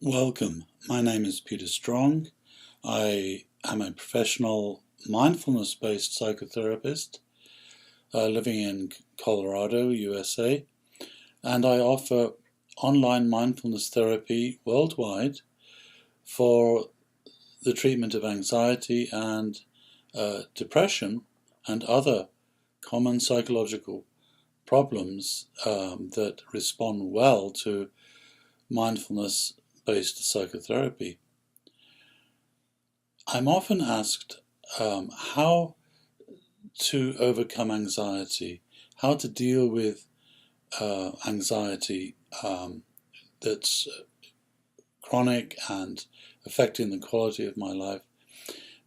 Welcome. My name is Peter Strong. I am a professional mindfulness-based psychotherapist living in Colorado, USA, and I offer online mindfulness therapy worldwide for the treatment of anxiety and depression and other common psychological problems that respond well to mindfulness-based psychotherapy. I'm often asked how to overcome anxiety, how to deal with anxiety that's chronic and affecting the quality of my life.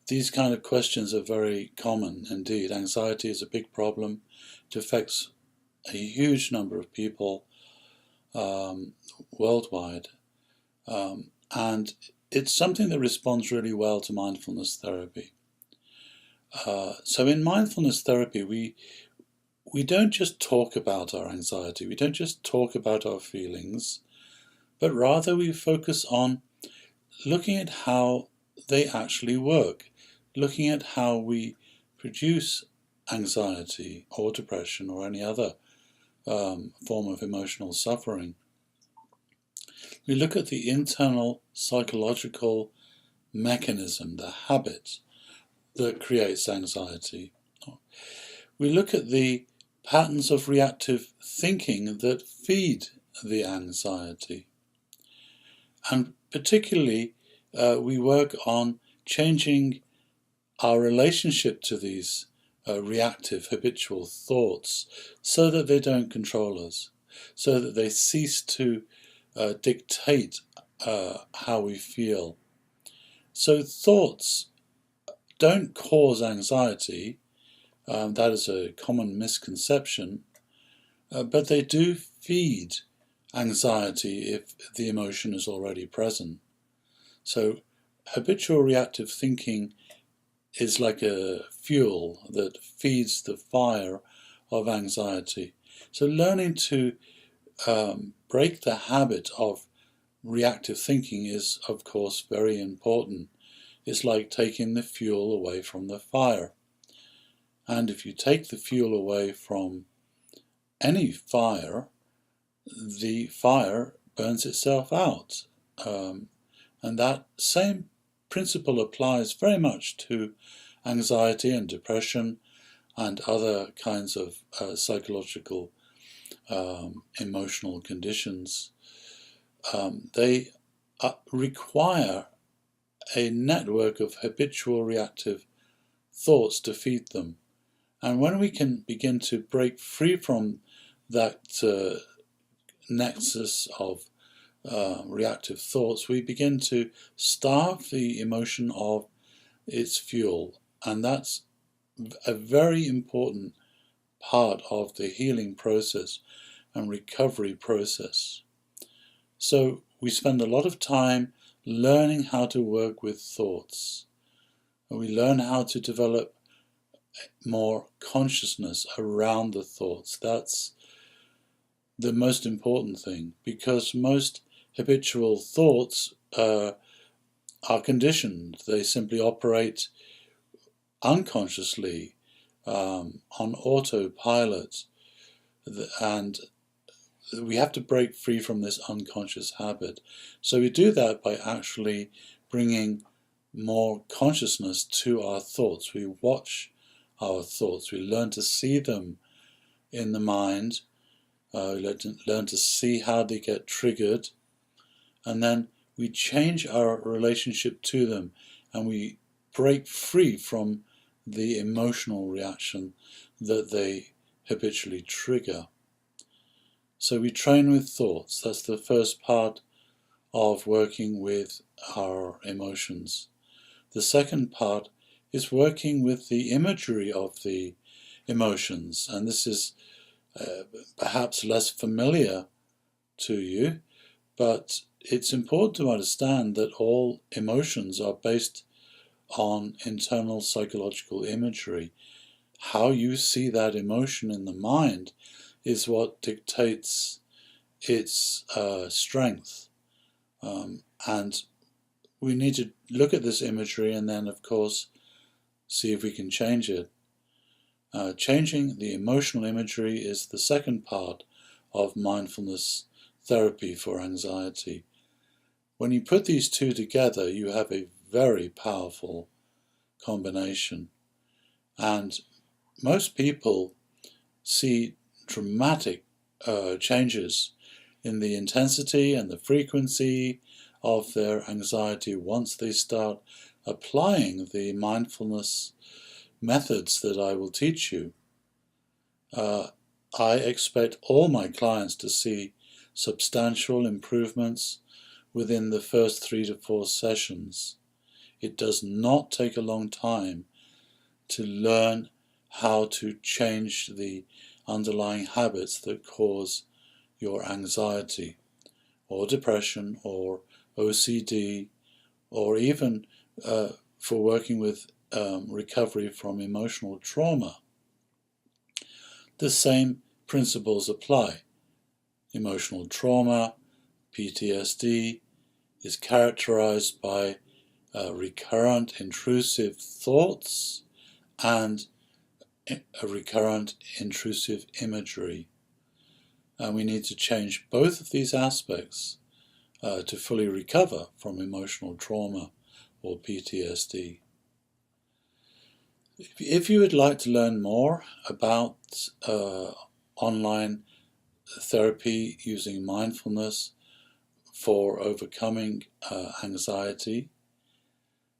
These kind of questions are very common indeed. Anxiety is a big problem. It affects a huge number of people worldwide. And it's something that responds really well to mindfulness therapy. So in mindfulness therapy, we don't just talk about our anxiety, we don't just talk about our feelings, but rather we focus on looking at how they actually work, looking at how we produce anxiety or depression or any other form of emotional suffering. We look at the internal psychological mechanism, the habit that creates anxiety. We look at the patterns of reactive thinking that feed the anxiety. And particularly, we work on changing our relationship to these reactive, habitual thoughts so that they don't control us, so that they cease to dictate how we feel. So thoughts don't cause anxiety. That is a common misconception, but they do feed anxiety if the emotion is already present. So habitual reactive thinking is like a fuel that feeds the fire of anxiety. So learning to break the habit of reactive thinking is, of course, very important. It's like taking the fuel away from the fire. And if you take the fuel away from any fire, the fire burns itself out. And that same principle applies very much to anxiety and depression and other kinds of psychological emotional conditions. They require a network of habitual reactive thoughts to feed them. And when we can begin to break free from that nexus of reactive thoughts, we begin to starve the emotion of its fuel. And that's a very important part of the healing process and recovery process. So we spend a lot of time learning how to work with thoughts. And we learn how to develop more consciousness around the thoughts. That's the most important thing, because most habitual thoughts are conditioned. They simply operate unconsciously on autopilot, and we have to break free from this unconscious habit. So we do that by actually bringing more consciousness to our thoughts. We watch our thoughts. We learn to see them in the mind. We learn to see how they get triggered. And then we change our relationship to them, and we break free from the emotional reaction that they habitually trigger. So we train with thoughts. That's the first part of working with our emotions. The second part is working with the imagery of the emotions, and this is perhaps less familiar to you, but it's important to understand that all emotions are based on internal psychological imagery. How you see that emotion in the mind is what dictates its strength. And we need to look at this imagery and then, of course, see if we can change it. Changing the emotional imagery is the second part of mindfulness therapy for anxiety. When you put these two together, you have a very powerful combination. And most people see dramatic changes in the intensity and the frequency of their anxiety once they start applying the mindfulness methods that I will teach you. I expect all my clients to see substantial improvements within the first 3 to 4 sessions. It does not take a long time to learn how to change the underlying habits that cause your anxiety or depression or OCD, or even for working with recovery from emotional trauma. The same principles apply. Emotional trauma, PTSD, is characterized by recurrent intrusive thoughts and a recurrent intrusive imagery. And we need to change both of these aspects to fully recover from emotional trauma or PTSD. If you would like to learn more about online therapy using mindfulness for overcoming anxiety,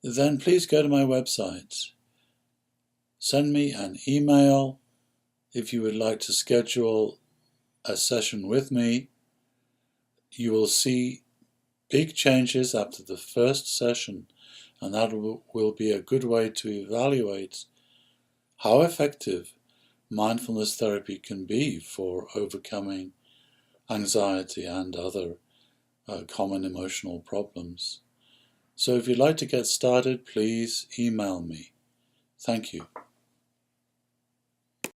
then please go to my website. Send me an email if you would like to schedule a session with me. You will see big changes after the first session, and that will be a good way to evaluate how effective mindfulness therapy can be for overcoming anxiety and other common emotional problems. So if you'd like to get started, please email me. Thank you.